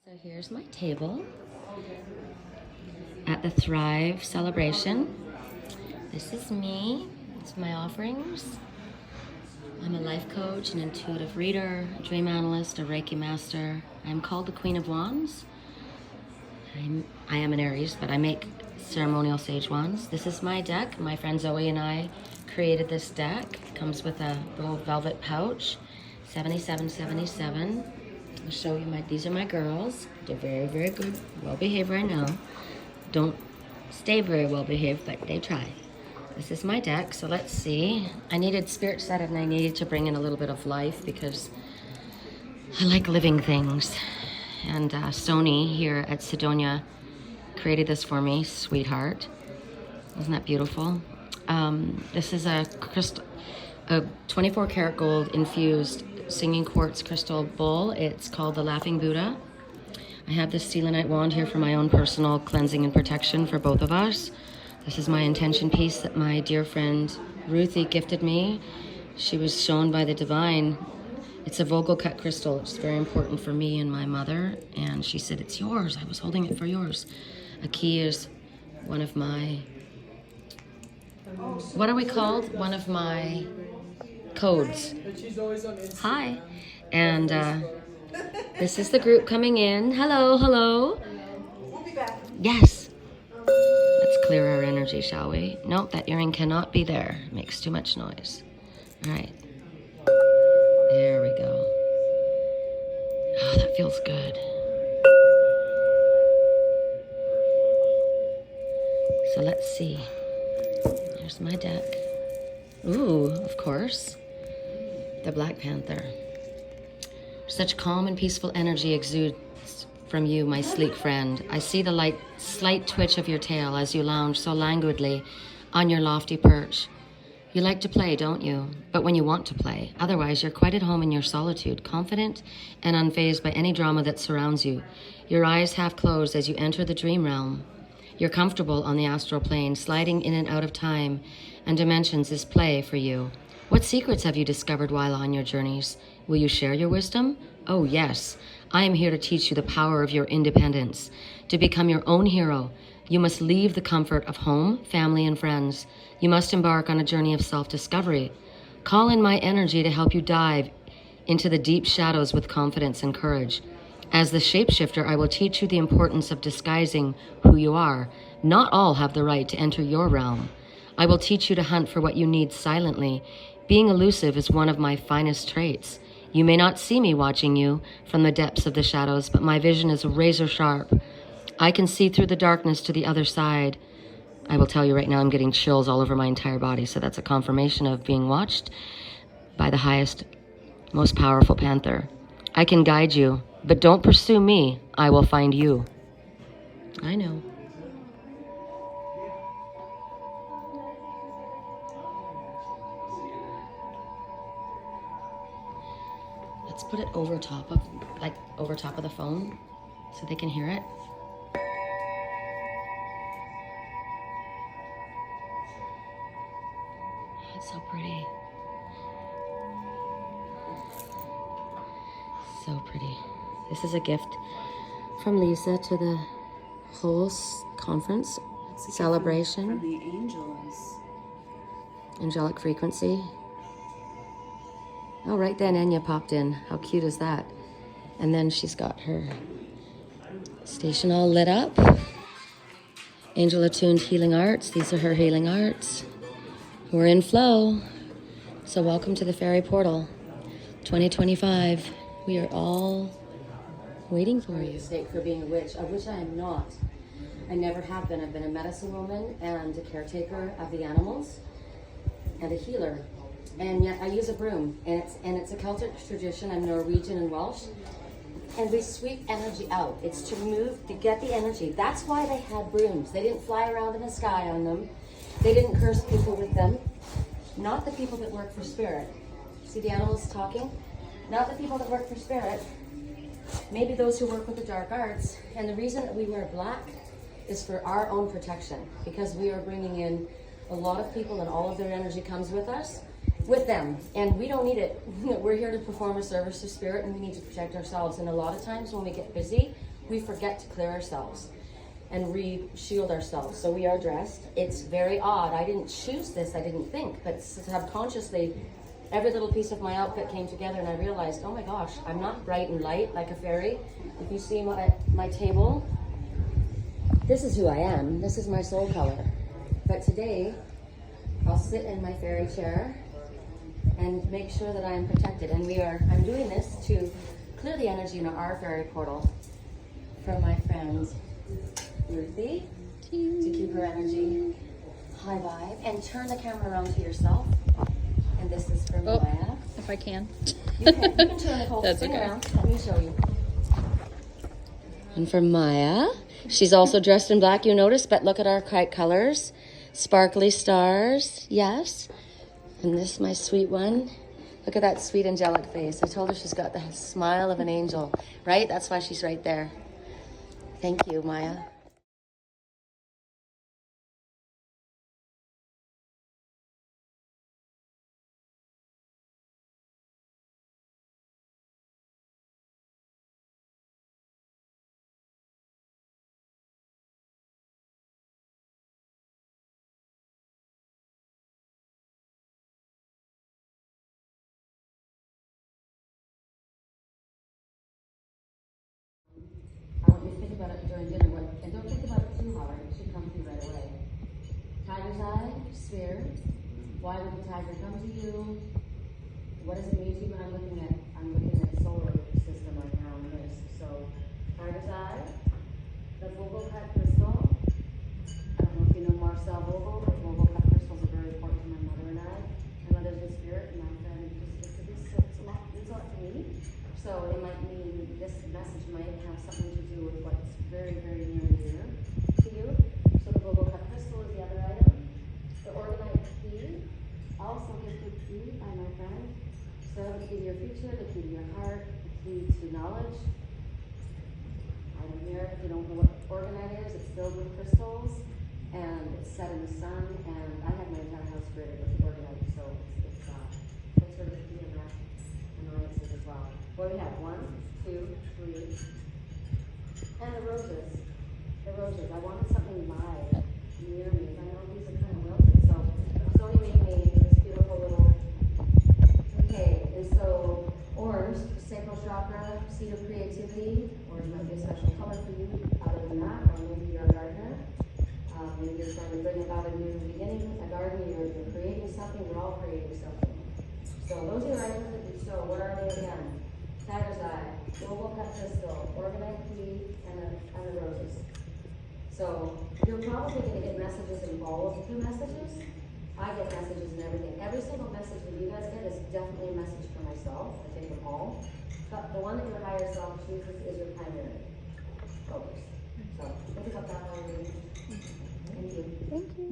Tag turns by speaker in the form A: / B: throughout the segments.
A: So here's my table at the Thrive celebration. This is me. It's my offerings. I'm a life coach, an intuitive reader, a dream analyst, a Reiki master. I'm called the Queen of Wands. I am an Aries, but I make ceremonial sage wands. This is my deck. My friend Zoe and I created this deck. It comes with a little velvet pouch, 7777. I'll show you these are my girls. They're very, very good, well behaved right now. Don't stay very well behaved, but they try. This is my deck, so let's see. I needed spirit set and I needed to bring in a little bit of life because I like living things. And Sony here at Sedonya created this for me, sweetheart. Isn't that beautiful? This is a 24 karat gold infused singing quartz crystal bowl. It's called the Laughing Buddha. I have this selenite wand here for my own personal cleansing and protection for both of us. This is my intention piece that my dear friend Ruthie gifted me. She was shown by the divine. It's a Vogel cut crystal. It's very important for me and my mother. And she said, it's yours. I was holding it for yours. A key is one of my, what are we called? One of my codes. Hi. And this is the group coming in. Hello, hello.
B: We'll be back.
A: Yes. Let's clear our energy, shall we? Nope, that earring cannot be there. It makes too much noise. All right. There we go. Oh, that feels good. So let's see. There's my deck. Ooh, of course. The Black Panther. Such calm and peaceful energy exudes from you, my sleek friend. I see the slight twitch of your tail as you lounge so languidly on your lofty perch. You like to play, don't you? But when you want to play. Otherwise, you're quite at home in your solitude, confident and unfazed by any drama that surrounds you. Your eyes half closed as you enter the dream realm. You're comfortable on the astral plane, sliding in and out of time and dimensions is play for you. What secrets have you discovered while on your journeys? Will you share your wisdom? Oh, yes. I am here to teach you the power of your independence. To become your own hero, you must leave the comfort of home, family, and friends. You must embark on a journey of self-discovery. Call in my energy to help you dive into the deep shadows with confidence and courage. As the shapeshifter, I will teach you the importance of disguising who you are. Not all have the right to enter your realm. I will teach you to hunt for what you need silently. Being elusive is one of my finest traits. You may not see me watching you from the depths of the shadows, but my vision is razor sharp. I can see through the darkness to the other side. I will tell you right now, I'm getting chills all over my entire body, so that's a confirmation of being watched by the highest, most powerful panther. I can guide you, but don't pursue me. I will find you. I know. Let's put it over top of the phone so they can hear it. It's so pretty. So pretty. This is a gift from Lisa to the whole conference celebration.
B: From the angels.
A: Angelic frequency. Oh, right then Enya popped in. How cute is that? And then she's got her station all lit up. Angel attuned healing arts. These are her healing arts. We're in flow. So welcome to the fairy portal 2025. We are all waiting for you. Mistake for being a witch, of which I am not. I never have been. I've been a medicine woman and a caretaker of the animals and a healer. And yet I use a broom, and it's a Celtic tradition. I'm Norwegian and Welsh. And we sweep energy out. It's to get the energy. That's why they had brooms. They didn't fly around in the sky on them. They didn't curse people with them. Not the people that work for spirit. See the animals talking? Not the people that work for spirit. Maybe those who work with the dark arts. And the reason that we wear black is for our own protection, because we are bringing in a lot of people and all of their energy comes with us. With them, and we don't need it. We're here to perform a service to spirit, and we need to protect ourselves. And a lot of times when we get busy, we forget to clear ourselves and re-shield ourselves. So we are dressed. It's very odd. I didn't choose this, I didn't think, but subconsciously, every little piece of my outfit came together and I realized, oh my gosh, I'm not bright and light like a fairy. If you see my table, this is who I am. This is my soul color. But today, I'll sit in my fairy chair and make sure that I am protected. And I'm doing this to clear the energy in our fairy portal from my friend Ruthie, to keep her energy high vibe. And turn the camera around to yourself. And this is for Maya.
C: If I can.
A: You can turn the whole thing around. Let me show you. And for Maya, she's also dressed in black, you notice, but look at our kite colors. Sparkly stars, yes. And this, my sweet one. Look at that sweet angelic face. I told her she's got the smile of an angel, right? That's why she's right there. Thank you, Maya. I want you to think about it during dinner, and don't think about it too hard. It should come to you right away. Tiger's eye, sphere. Why would the tiger come to you? What does it mean to you? When I'm looking at solar system right now on this. So, tiger's eye, the Vogel cut crystal. I don't know if you know Marcel Vogel, but Vogel cut crystals are very important to my mother and I. My mother's in spirit, and my friend is it's a lot to me. So it might mean this message might have something to do with what's very, very near and dear to you. So the Vogel cut crystal is the other item. The organite key, also gifted key by my friend. So the key to your future, the key to your heart, the key to knowledge. Item here, if you don't know what organite is, it's filled with crystals and it's set in the sun. And I have my entire house gridded with organite, so it's sort of the key in that annoyances as well. What do we have? 1, 2, 3. And the roses. The roses. I wanted something live near me. I know these are kind of wilted, so Sonia made me this beautiful little bouquet. And so orange, sacral chakra, seed of creativity. Orange might be a special color for you other than that, or maybe you're a gardener. Maybe you're trying to bring about a new beginning, a garden, you're creating something, we're all creating something. So those are your items that you sow. What are they again? Tiger's eye, Vogel cut crystal, organite key, and the roses. So you're probably going to get messages in all of the messages. I get messages in everything. Every single message that you guys get is definitely a message for myself. I take them all. But the one that your higher self chooses is your primary focus. So think about that while you're reading. Thank you.
C: Thank you.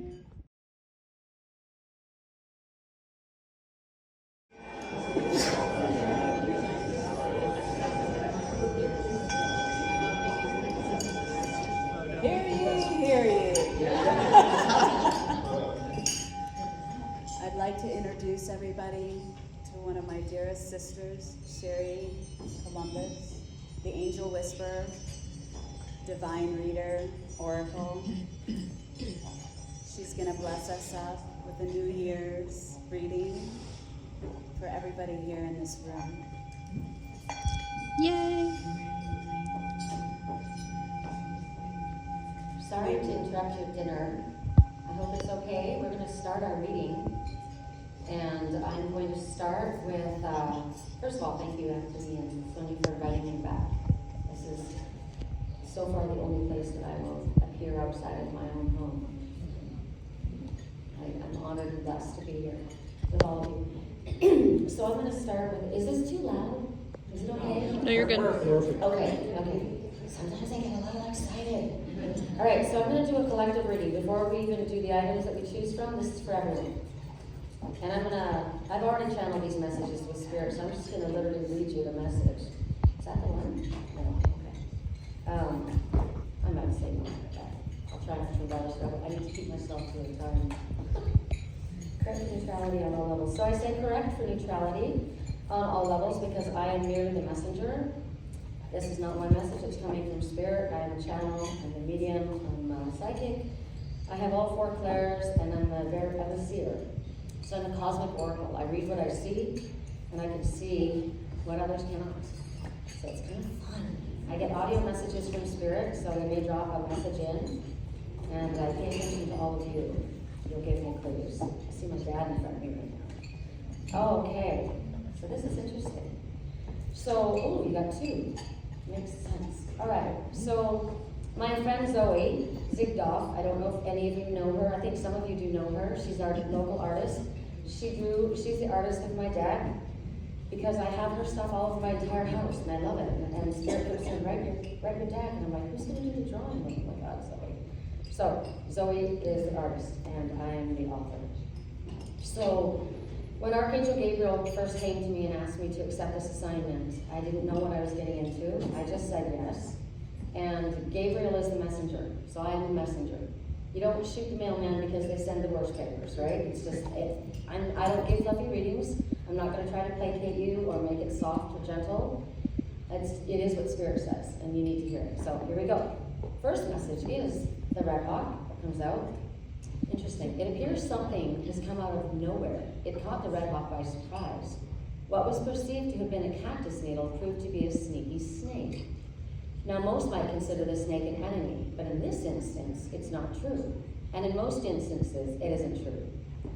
B: I'd like to introduce everybody to one of my dearest sisters, Sherricolumbus, the angel whisperer, divine reader, oracle. She's going to bless us up with a New Year's reading for everybody here in this room.
C: Yay!
A: Sorry to interrupt your dinner. I hope it's okay. We're going to start our reading. And I'm going to start with, first of all, thank you, Anthony and Sonia, for inviting me back. This is so far the only place that I will appear outside of my own home. I'm honored and blessed to be here with all of you. So I'm going to start with, is this too loud? Is it okay?
C: No, you're good.
A: Okay. Sometimes I get a little excited. All right, so I'm going to do a collective reading. Before we even do the items that we choose from, this is for everyone. And I've already channeled these messages with Spirit, so I'm just going to literally read you the message. Is that the one? No, okay. I'm not saying that. I'll try not to embellish that. I need to keep myself to a time. Correct neutrality on all levels. So I say correct for neutrality on all levels because I am merely the messenger. This is not my message, it's coming from Spirit. I am a channel, I'm a medium, I'm a psychic. I have all 4 clairs, and I'm a seer. So I'm a cosmic oracle. I read what I see, and I can see what others cannot. So it's kind of fun. I get audio messages from Spirit, so they may drop a message in, and I pay attention to all of you. You'll give me clues. I see my dad in front of me right now. Oh, okay. So this is interesting. So, oh, you got 2. Makes sense. All right. So my friend Zoe Zigdorf, I don't know if any of you know her. I think some of you do know her. She's our local artist. She's the artist of my deck because I have her stuff all over my entire house, and I love it. And Spirit keeps saying, write your deck, and I'm like, who's going to do the drawing? Oh my God, Zoe. So Zoe is the artist, and I am the author. So when Archangel Gabriel first came to me and asked me to accept this assignment, I didn't know what I was getting into. I just said yes. And Gabriel is the messenger, so I am the messenger. You don't shoot the mailman because they send the worst papers, right? It's just, I don't give fluffy readings. I'm not going to try to placate you or make it soft or gentle. It is what Spirit says, and you need to hear it. So here we go. First message is the Red Hawk that comes out. Interesting. It appears something has come out of nowhere. It caught the Red Hawk by surprise. What was perceived to have been a cactus needle proved to be a sneaky snake. Now, most might consider the snake an enemy, but in this instance, it's not true. And in most instances, it isn't true.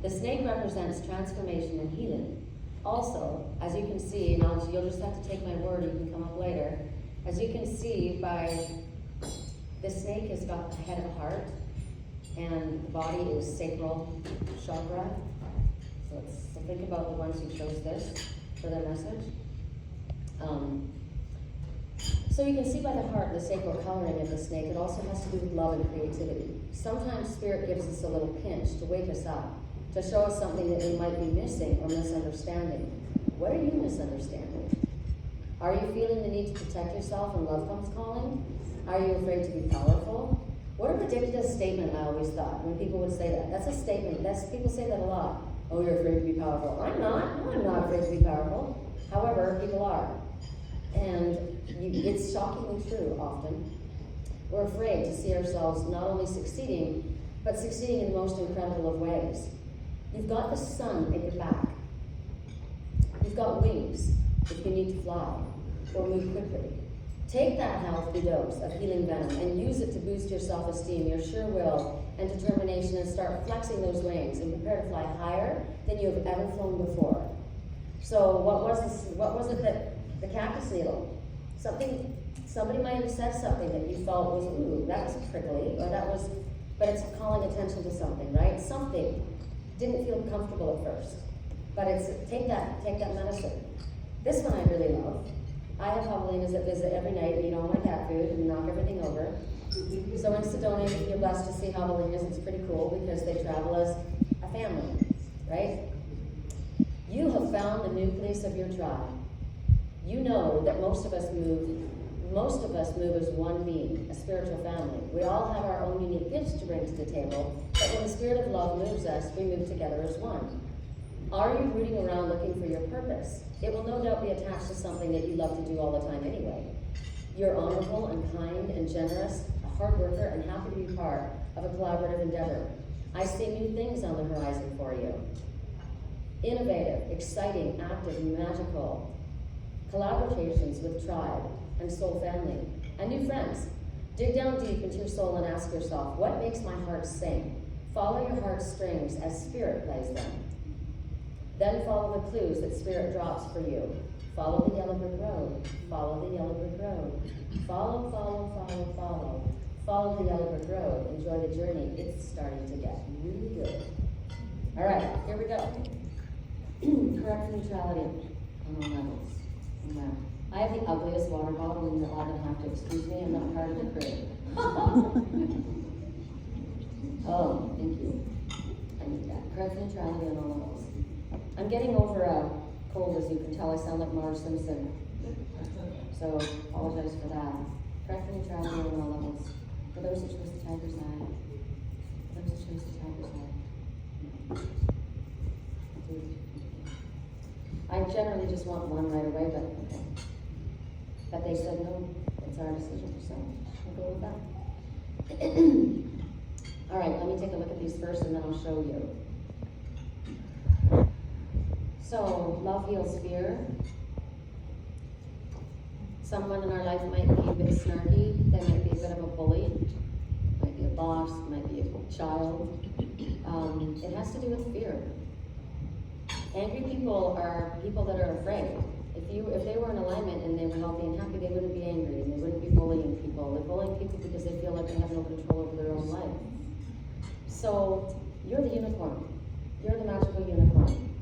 A: The snake represents transformation and healing. Also, as you can see, and you'll just have to take my word, you can come up later. As you can see, the snake has got the head of a heart, and the body is sacral chakra. So think about the ones who chose this for their message. So you can see by the heart, the sacral coloring of the snake, it also has to do with love and creativity. Sometimes Spirit gives us a little pinch to wake us up, to show us something that we might be missing or misunderstanding. What are you misunderstanding? Are you feeling the need to protect yourself when love comes calling? Are you afraid to be powerful? What a ridiculous statement, I always thought, when people would say that. That's a statement. People say that a lot. Oh, you're afraid to be powerful. I'm not. No, I'm not afraid to be powerful. However, people are. And it's shockingly true often. We're afraid to see ourselves not only succeeding, but succeeding in the most incredible of ways. You've got the sun at your back. You've got wings if you need to fly or move quickly. Take that healthy dose of healing venom and use it to boost your self-esteem, your sure will, and determination, and start flexing those wings and prepare to fly higher than you have ever flown before. So what was it that the cactus needle? Somebody might have said something that you felt was, ooh, that was prickly, or but it's calling attention to something, right? Something didn't feel comfortable at first, but take that medicine. This one I really love. I have javelinas that visit every night and eat all my cat food and knock everything over. So in Sedonya, if you're blessed to see javelinas, it's pretty cool because they travel as a family, right? You have found the nucleus of your tribe. You know that most of us move as one being, a spiritual family. We all have our own unique gifts to bring to the table, but when the spirit of love moves us, we move together as one. Are you rooting around looking for your purpose? It will no doubt be attached to something that you love to do all the time anyway. You're honorable and kind and generous, a hard worker, and happy to be part of a collaborative endeavor. I see new things on the horizon for you. Innovative, exciting, active, magical. Collaborations with tribe and soul family and new friends. Dig down deep into your soul and ask yourself, what makes my heart sing? Follow your heart's strings as Spirit plays them. Then follow the clues that Spirit drops for you. Follow the yellow brick road. Follow the yellow brick road. Follow, follow, follow, follow. Follow the yellow brick road. Enjoy the journey. It's starting to get really good. All right, here we go. Correct neutrality on all levels. Wow. I have the ugliest water bottle, and you're all going to have to excuse me. I'm not part of the crew. Oh, thank you. I need that. Correct neutrality on all levels. I'm getting over a cold, as you can tell. I sound like Marge Simpson. So, apologize for that. Correct neutrality on all levels. For those who chose the tiger's eye. For those who chose the tiger's eye. I generally just want one right away, but okay. But they said, no, it's our decision, so we'll go with that. All right, let me take a look at these first and then I'll show you. So, love heals fear. Someone in our life might be a bit snarky, they might be a bit of a bully, might be a boss, might be a child. It has to do with fear. Angry people are people that are afraid. If they were in alignment and they were healthy and happy, they wouldn't be angry and they wouldn't be bullying people. They're bullying people because they feel like they have no control over their own life. So you're the unicorn. You're the magical unicorn.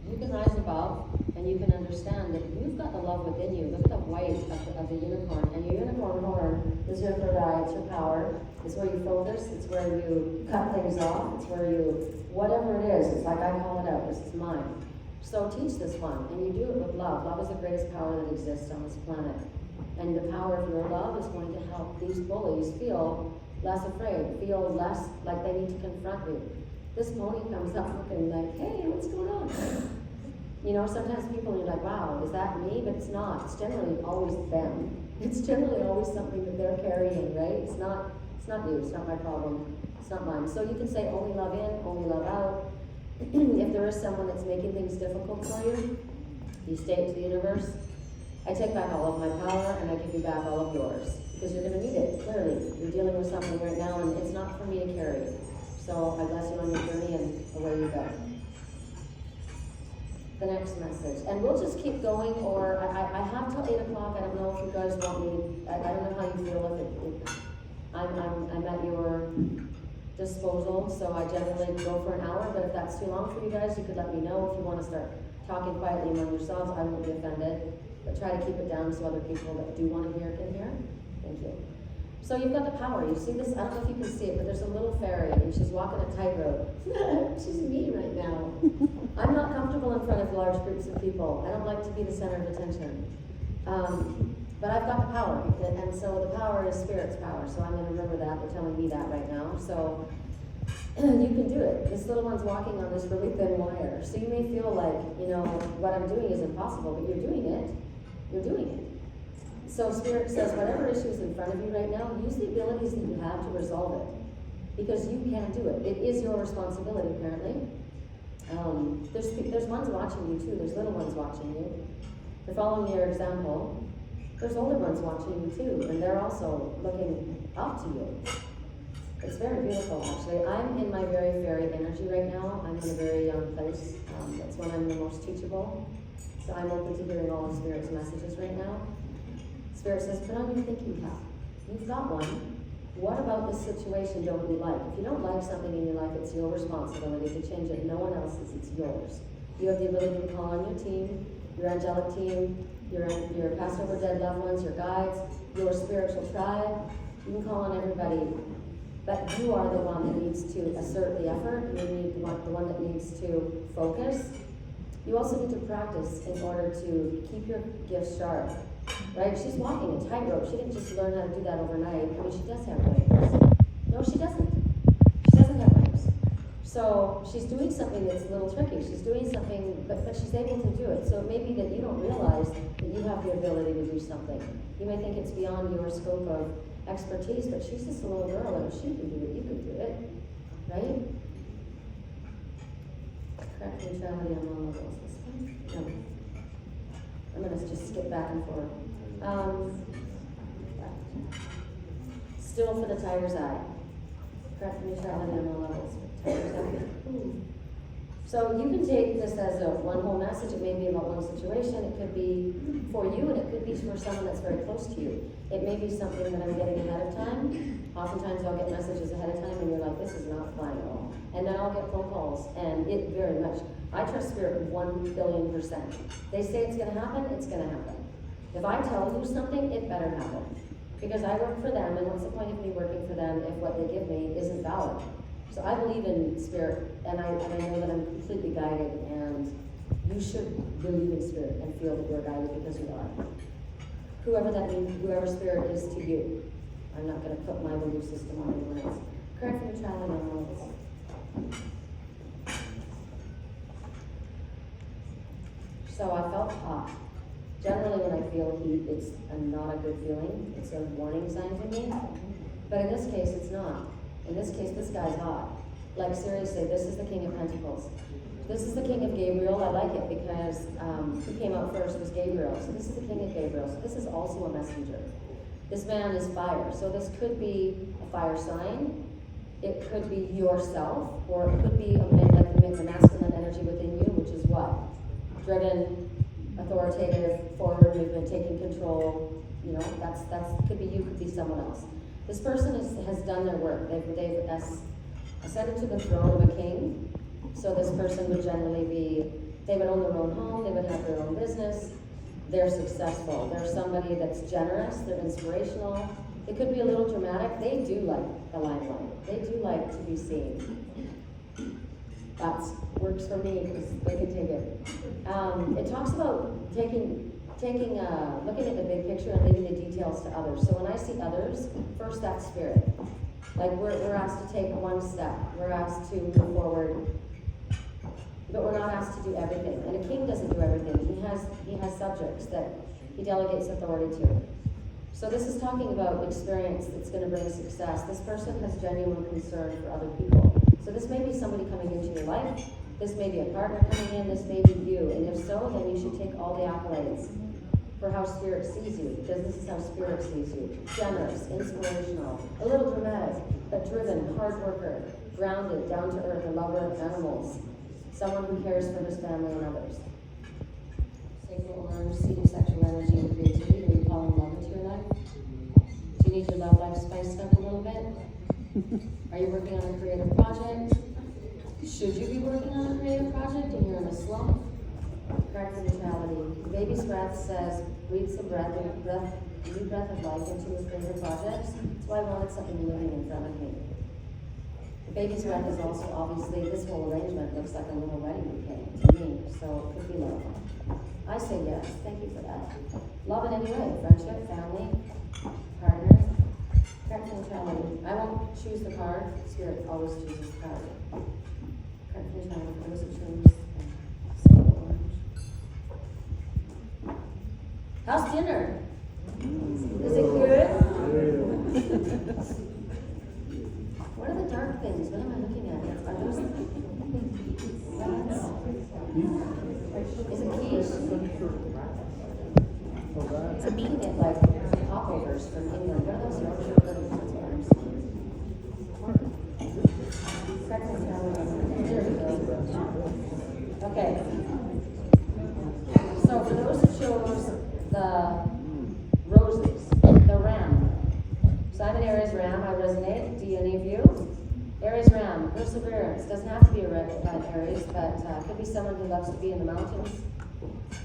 A: You can rise above and you can understand that you've got the love within you. Look at the white of the unicorn. And your unicorn horn is your third eye. It's your power. It's where you focus. It's where you cut things off. It's where you, whatever it is, it's like I call it out. This is mine. So teach this one, and you do it with love. Love is the greatest power that exists on this planet. And the power of your love is going to help these bullies feel less afraid, feel less like they need to confront you. This pony comes up looking like, hey, what's going on? You know, sometimes people are like, wow, is that me? But it's not. It's generally always them. It's generally always something that they're carrying, right? It's not you. It's not my problem. It's not mine. So you can say only love in, only love out. If there is someone that's making things difficult for you, you state to the universe, I take back all of my power and I give you back all of yours. Because you're going to need it, clearly. You're dealing with something right now and it's not for me to carry. So I bless you on your journey and away you go. The next message. And we'll just keep going, or I have till 8 o'clock. I don't know if you guys want me, I don't know how you feel if I'm at your disposal, so I generally go for an hour, but if that's too long for you guys, you could let me know. If you want to start talking quietly among yourselves, I won't be offended, but try to keep it down so other people that do want to hear can hear. Thank you. So you've got the power. You see this? I don't know if you can see it, but there's a little fairy, and she's walking a tightrope. She's me right now. I'm not comfortable in front of large groups of people. I don't like to be the center of attention. But I've got the power, and so the power is Spirit's power, so I'm going to remember that. They're telling me that right now. So you can do it. This little one's walking on this really thin wire. So you may feel like, you know, what I'm doing is impossible, but you're doing it. You're doing it. So Spirit says, whatever issue is in front of you right now, use the abilities that you have to resolve it. Because you can do it. It is your responsibility, apparently. There's ones watching you too. There's little ones watching you. They're following your example. There's older ones watching you too, and they're also looking up to you. It's very beautiful, actually. I'm in my very fairy energy right now. I'm in a very young place. That's when I'm the most teachable. So I'm open to hearing all of Spirit's messages right now. Spirit says, put on your thinking cap. You've got one. What about this situation don't you like? If you don't like something in your life, it's your responsibility to change it. No one else's, it's yours. You have the ability to call on your team, your angelic team, your passed over dead loved ones, your guides, your spiritual tribe. You can call on everybody. But you are the one that needs to assert the effort. You need the one that needs to focus. You also need to practice in order to keep your gifts sharp. Right? She's walking a tightrope. She didn't just learn how to do that overnight. I mean, she does have wings. No, she doesn't. She doesn't have wings. So she's doing something that's a little tricky. She's doing something, but she's able to do it. So it may be that you don't realize that you have the ability to do something. You may think it's beyond your scope of expertise, but she's just a little girl, and if she can do it, you can do it. Right? Correct neutrality on all levels. This one? No. I'm going to just skip back and forth. Still for the tiger's eye. Correct neutrality on all levels. Tiger's eye. So you can take this as a one whole message. It may be about one situation. It could be for you, and it could be for someone that's very close to you. It may be something that I'm getting ahead of time. Oftentimes I'll get messages ahead of time, and you're like, this is not flying at all. And then I'll get phone calls, and it very much. I trust Spirit 1 billion%. They say it's going to happen, it's going to happen. If I tell you something, it better happen. Because I work for them, and what's the point of me working for them if what they give me isn't valid? So I believe in Spirit, and I know that I'm completely guided, and you should believe in Spirit and feel that you're guided because you are. Whoever that means, whoever Spirit is to you. I'm not going to put my belief system on anyone else. Correct neutrality on all this. So I felt hot. Generally, when I feel heat, it's not a good feeling. It's a warning sign to me. But in this case, it's not. In this case, this guy's hot. Like seriously, this is the King of Pentacles. This is the King of Gabriel. I like it because who came out first was Gabriel. So this is the King of Gabriel. So this is also a messenger. This man is fire. So this could be a fire sign. It could be yourself, or it could be the masculine energy within you, which is what? Driven, authoritative, forward movement, taking control. You know, that's could be you, could be someone else. This person has done their work. They've ascended to the throne of a king. So this person would generally be, they would own their own home, they would have their own business, they're successful. They're somebody that's generous, they're inspirational. It could be a little dramatic. They do like the limelight. They do like to be seen. That works for me because they can take it. It talks about looking at the big picture and leaving the details to others. So when I see others, first that's spirit. Like we're asked to take one step. We're asked to move forward. But we're not asked to do everything. And a king doesn't do everything. He has subjects that he delegates authority to. So this is talking about experience that's going to bring success. This person has genuine concern for other people. So this may be somebody coming into your life. This may be a partner coming in. This may be you. And if so, then you should take all the accolades for how spirit sees you, because this is how spirit sees you. Generous, inspirational, a little dramatic, but driven, hard worker, grounded, down to earth, a lover of animals. Someone who cares for his family and others. Sacral orange, seed of sexual energy and creativity. Are you calling love into your life? Do you need your love life spiced up a little bit? Are you working on a creative project? Should you be working on a creative project and you're in a slump? Correct neutrality. The baby's breath says, breathe some breath, new breath of life into his creative projects. That's why I wanted something living in front of me. The baby's breath is also obviously, this whole arrangement looks like a little wedding bouquet to me, so it could be love. I say yes, thank you for that. Love in any way, friendship, family, partner, correct neutrality. I won't choose the card, spirit always chooses the card. Correct neutrality, I was choose. How's dinner? Is it good? What are the dark things? What am I looking at? Are those is it quiche? To me, it like popovers from England. What are those Yorkshire puddings? Okay. So for those who chose the roses, the ram. So I'm an Aries ram, I resonate. Do any of you? Aries ram, perseverance. Doesn't have to be a red Aries, but could be someone who loves to be in the mountains.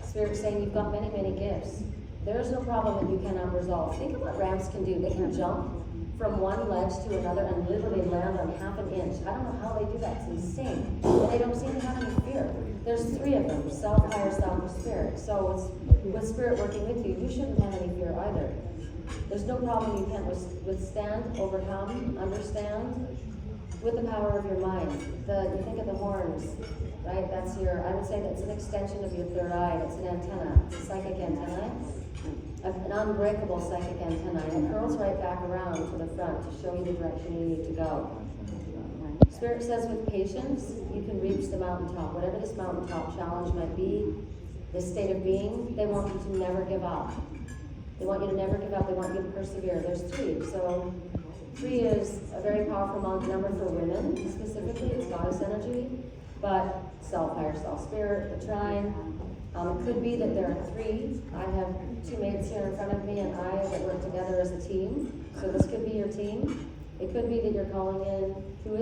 A: Spirit saying you've got many, many gifts. There is no problem that you cannot resolve. Think of what rams can do. They can jump from one ledge to another and literally land on half an inch. I don't know how they do that. It's insane. And they don't seem to have any fear. There's three of them, self, higher self, and spirit. So with spirit working with you, you shouldn't have any fear either. There's no problem you can't withstand, overcome, understand with the power of your mind. You think of the horns, right? That's I would say that's an extension of your third eye. It's an antenna. It's a psychic antenna. An unbreakable psychic antenna. And it curls right back around to the front to show you the direction you need to go. Spirit says with patience, you can reach the mountaintop. Whatever this mountaintop challenge might be, this state of being, they want you to never give up. They want you to never give up. They want you to persevere. There's 3. So 3 is a very powerful number for women, specifically. It's goddess energy, but self, higher self, spirit, the trine. It could be that there are 3. I have 2 mates here in front of me and I that work together as a team. So this could be your team. It could be that you're calling in who are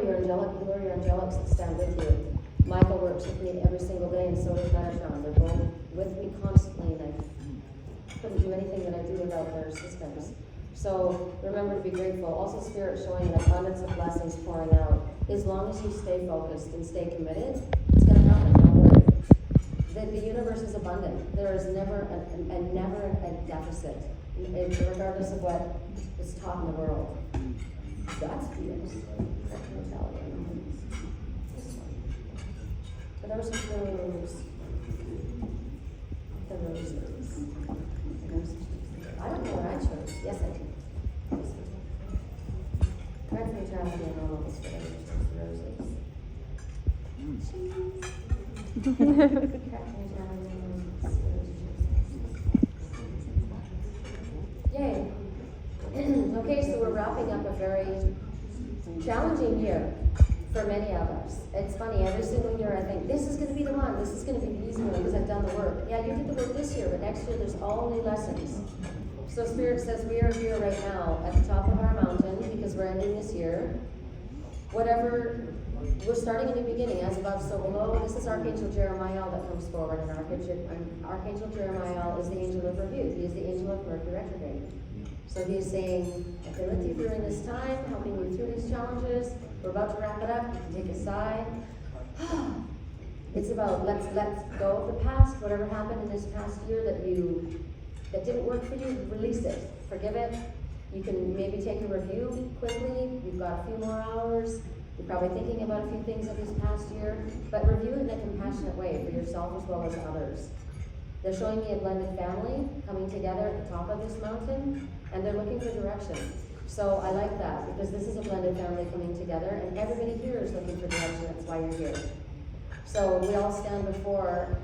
A: your angelics that stand with you. Michael works with me every single day and so does Metatron. They're both with me constantly and I couldn't do anything that I do without their systems. So remember to be grateful. Also spirit showing an abundance of blessings pouring out. As long as you stay focused and stay committed, it's going to happen. Don't worry. The universe is abundant. There is never a deficit, regardless of what is taught in the world. That's beautiful. For those who choose
C: Yay. Okay, so we're wrapping up a very challenging year for many of us. It's funny, every single year I think, this is going to be the one, this is going to be the easy one because I've done the work. Yeah, you did the work this year, but next year there's all new lessons. So Spirit says we are here right now at the top of our mountain because we're ending this year. Whatever, we're starting a new beginning, as above, so below. This is Archangel Jeremiah that comes forward, and Archangel Jeremiah is the angel of review. He is the angel of Mercury retrograde. So he is saying, I've been with you during this time, helping you through these challenges. We're about to wrap it up. You can take a sigh. It's about let's go of the past. Whatever happened in this past year that didn't work for you, release it. Forgive it. You can maybe take a review quickly. You've got a few more hours. You're probably thinking about a few things of this past year, but review it in a compassionate way for yourself as well as others. They're showing me a blended family coming together at the top of this mountain, and they're looking for direction. So I like that, because this is a blended family coming together, and everybody here is looking for direction. That's why you're here. So we all stand before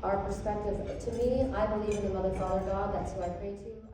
C: our perspective. To me, I believe in the Mother, Father, God. That's who I pray to.